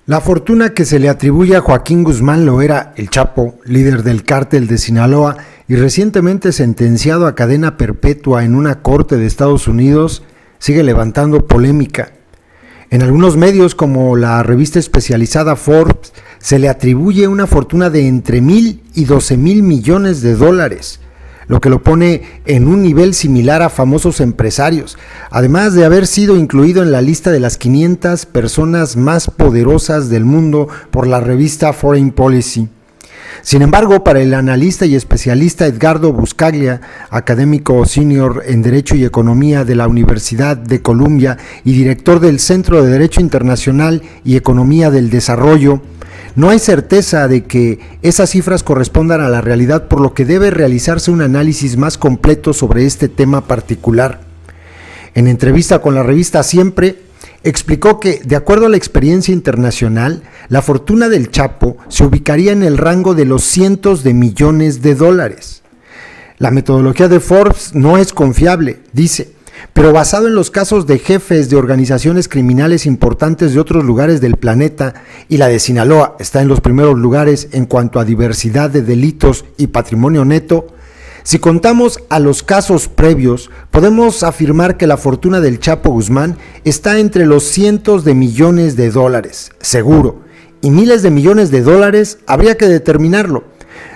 La fortuna que se le atribuye a Joaquín Guzmán Loera, el Chapo, líder del cártel de Sinaloa y recientemente sentenciado a cadena perpetua en una corte de Estados Unidos, sigue levantando polémica. En algunos medios, como la revista especializada Forbes, se le atribuye una fortuna de entre 1,000 y 12,000 millones de dólares, lo que lo pone en un nivel similar a famosos empresarios, además de haber sido incluido en la lista de las 500 personas más poderosas del mundo por la revista Foreign Policy. Sin embargo, para el analista y especialista Edgardo Buscaglia, académico senior en Derecho y Economía de la Universidad de Columbia y director del Centro de Derecho Internacional y Economía del Desarrollo, no hay certeza de que esas cifras correspondan a la realidad, por lo que debe realizarse un análisis más completo sobre este tema particular. En entrevista con la revista Siempre, explicó que, de acuerdo a la experiencia internacional, la fortuna del Chapo se ubicaría en el rango de los cientos de millones de dólares. La metodología de Forbes no es confiable, dice, pero basado en los casos de jefes de organizaciones criminales importantes de otros lugares del planeta, y la de Sinaloa está en los primeros lugares en cuanto a diversidad de delitos y patrimonio neto, si contamos a los casos previos, podemos afirmar que la fortuna del Chapo Guzmán está entre los cientos de millones de dólares, seguro, y miles de millones de dólares habría que determinarlo.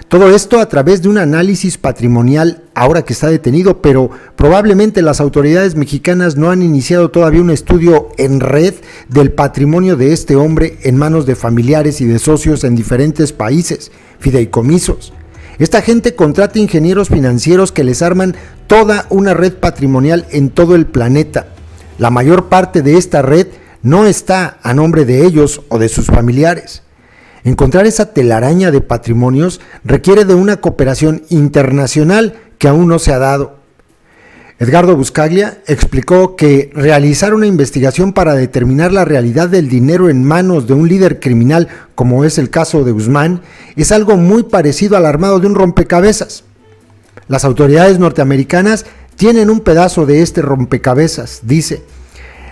Todo esto a través de un análisis patrimonial ahora que está detenido, pero probablemente las autoridades mexicanas no han iniciado todavía un estudio en red del patrimonio de este hombre en manos de familiares y de socios en diferentes países, fideicomisos. Esta gente contrata ingenieros financieros que les arman toda una red patrimonial en todo el planeta. La mayor parte de esta red no está a nombre de ellos o de sus familiares. Encontrar esa telaraña de patrimonios requiere de una cooperación internacional que aún no se ha dado. Edgardo Buscaglia explicó que realizar una investigación para determinar la realidad del dinero en manos de un líder criminal, como es el caso de Guzmán, es algo muy parecido al armado de un rompecabezas. Las autoridades norteamericanas tienen un pedazo de este rompecabezas, dice.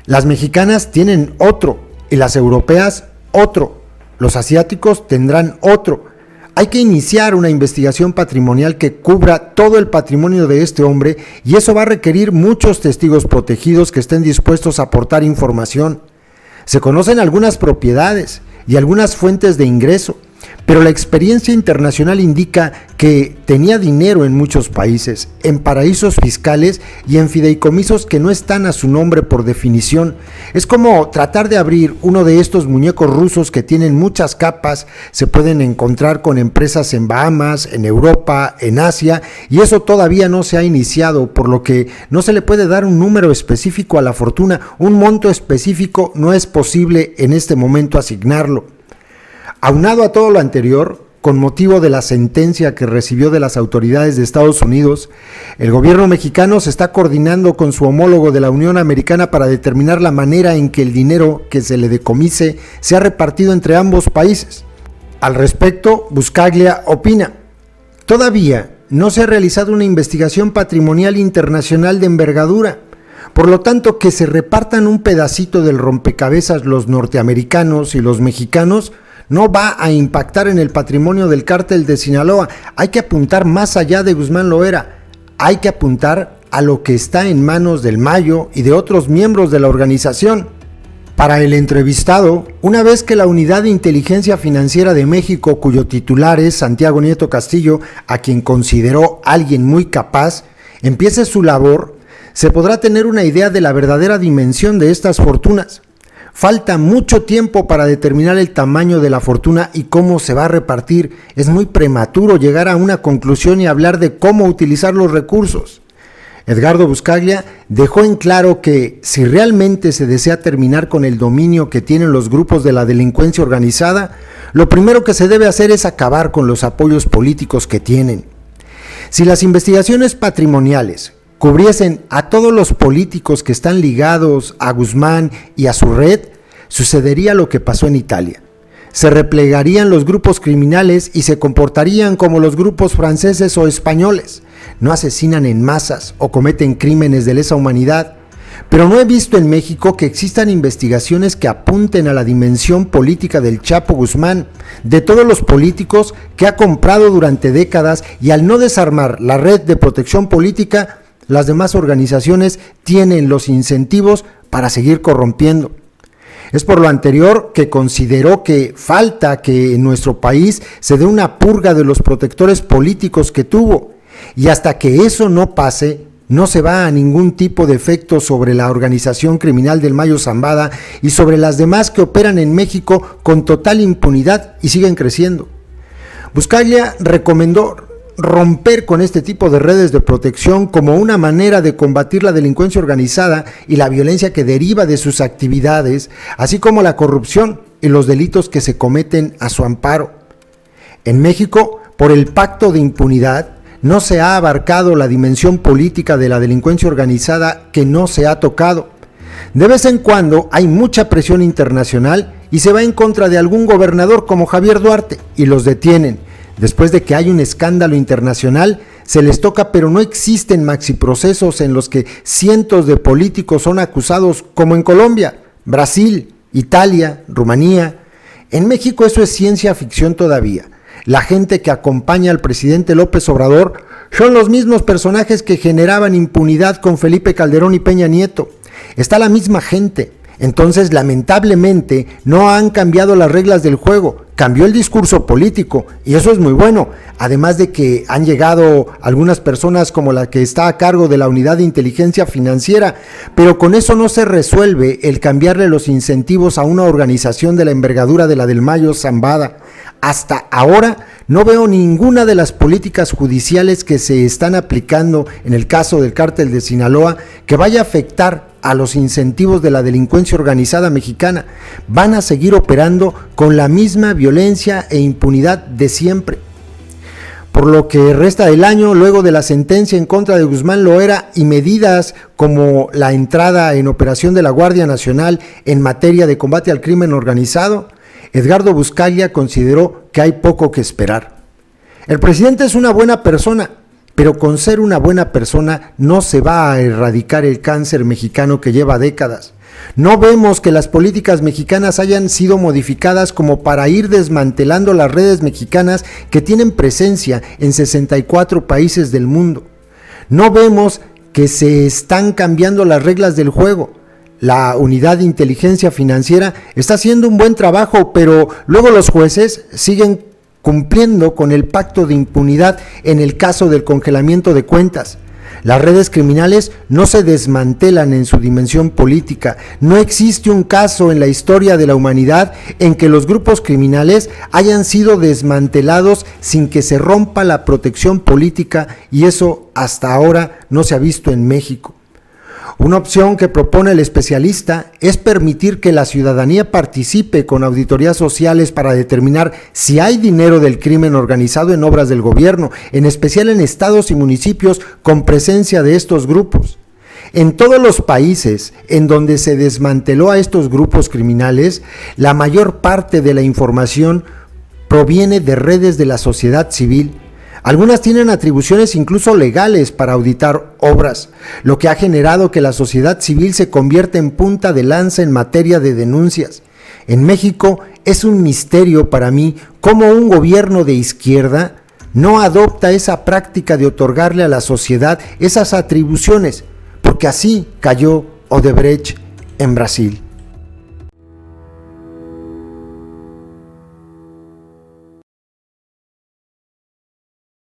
Las mexicanas tienen otro y las europeas otro. Los asiáticos tendrán otro. Hay que iniciar una investigación patrimonial que cubra todo el patrimonio de este hombre, y eso va a requerir muchos testigos protegidos que estén dispuestos a aportar información. Se conocen algunas propiedades y algunas fuentes de ingreso, pero la experiencia internacional indica que tenía dinero en muchos países, en paraísos fiscales y en fideicomisos que no están a su nombre por definición. Es como tratar de abrir uno de estos muñecos rusos que tienen muchas capas. Se pueden encontrar con empresas en Bahamas, en Europa, en Asia, y eso todavía no se ha iniciado, por lo que no se le puede dar un número específico a la fortuna. Un monto específico no es posible en este momento asignarlo. Aunado a todo lo anterior, con motivo de la sentencia que recibió de las autoridades de Estados Unidos, el gobierno mexicano se está coordinando con su homólogo de la Unión Americana para determinar la manera en que el dinero que se le decomise sea repartido entre ambos países. Al respecto, Buscaglia opina: todavía no se ha realizado una investigación patrimonial internacional de envergadura. Por lo tanto, que se repartan un pedacito del rompecabezas los norteamericanos y los mexicanos no va a impactar en el patrimonio del cártel de Sinaloa. Hay que apuntar más allá de Guzmán Loera. Hay que apuntar a lo que está en manos del Mayo y de otros miembros de la organización. Para el entrevistado, una vez que la Unidad de Inteligencia Financiera de México, cuyo titular es Santiago Nieto Castillo, a quien consideró alguien muy capaz, empiece su labor, se podrá tener una idea de la verdadera dimensión de estas fortunas. Falta mucho tiempo para determinar el tamaño de la fortuna y cómo se va a repartir. Es muy prematuro llegar a una conclusión y hablar de cómo utilizar los recursos. Edgardo Buscaglia dejó en claro que si realmente se desea terminar con el dominio que tienen los grupos de la delincuencia organizada, lo primero que se debe hacer es acabar con los apoyos políticos que tienen. Si las investigaciones patrimoniales cubriesen a todos los políticos que están ligados a Guzmán y a su red, sucedería lo que pasó en Italia. Se replegarían los grupos criminales y se comportarían como los grupos franceses o españoles. No asesinan en masas o cometen crímenes de lesa humanidad, Pero no he visto en México que existan investigaciones que apunten a la dimensión política del Chapo Guzmán, de todos los políticos que ha comprado durante décadas, y al no desarmar la red de protección política, las demás organizaciones tienen los incentivos para seguir corrompiendo. Es por lo anterior que considero que falta que en nuestro país se dé una purga de los protectores políticos que tuvo, y hasta que eso no pase, no se va a ningún tipo de efecto sobre la organización criminal del Mayo Zambada y sobre las demás que operan en México con total impunidad y siguen creciendo. Buscaglia recomendó romper con este tipo de redes de protección como una manera de combatir la delincuencia organizada y la violencia que deriva de sus actividades, así como la corrupción y los delitos que se cometen a su amparo. En México, por el pacto de impunidad, no se ha abarcado la dimensión política de la delincuencia organizada, que no se ha tocado. De vez en cuando hay mucha presión internacional y se va en contra de algún gobernador como Javier Duarte y los detienen. Después de que hay un escándalo internacional, se les toca, pero no existen maxiprocesos en los que cientos de políticos son acusados, como en Colombia, Brasil, Italia, Rumanía. En México eso es ciencia ficción todavía. La gente que acompaña al presidente López Obrador son los mismos personajes que generaban impunidad con Felipe Calderón y Peña Nieto. Está la misma gente. Entonces, lamentablemente, no han cambiado las reglas del juego. Cambió el discurso político y eso es muy bueno. Además de que han llegado algunas personas como la que está a cargo de la Unidad de Inteligencia Financiera, pero con eso no se resuelve el cambiarle los incentivos a una organización de la envergadura de la del Mayo Zambada. Hasta ahora no veo ninguna de las políticas judiciales que se están aplicando en el caso del Cártel de Sinaloa que vaya a afectar a los incentivos de la delincuencia organizada mexicana. Van a seguir operando con la misma violencia e impunidad de siempre. Por lo que resta del año, luego de la sentencia en contra de Guzmán Loera y medidas como la entrada en operación de la Guardia Nacional en materia de combate al crimen organizado, Edgardo Buscaglia consideró que hay poco que esperar. El presidente es una buena persona, pero con ser una buena persona no se va a erradicar el cáncer mexicano que lleva décadas. No vemos que las políticas mexicanas hayan sido modificadas como para ir desmantelando las redes mexicanas que tienen presencia en 64 países del mundo. No vemos que se están cambiando las reglas del juego. La Unidad de Inteligencia Financiera está haciendo un buen trabajo, pero luego los jueces siguen cumpliendo con el pacto de impunidad en el caso del congelamiento de cuentas. Las redes criminales no se desmantelan en su dimensión política. No existe un caso en la historia de la humanidad en que los grupos criminales hayan sido desmantelados sin que se rompa la protección política, y eso hasta ahora no se ha visto en México. Una opción que propone el especialista es permitir que la ciudadanía participe con auditorías sociales para determinar si hay dinero del crimen organizado en obras del gobierno, en especial en estados y municipios con presencia de estos grupos. En todos los países en donde se desmanteló a estos grupos criminales, la mayor parte de la información proviene de redes de la sociedad civil. Algunas tienen atribuciones incluso legales para auditar obras, lo que ha generado que la sociedad civil se convierta en punta de lanza en materia de denuncias. En México es un misterio para mí cómo un gobierno de izquierda no adopta esa práctica de otorgarle a la sociedad esas atribuciones, porque así cayó Odebrecht en Brasil.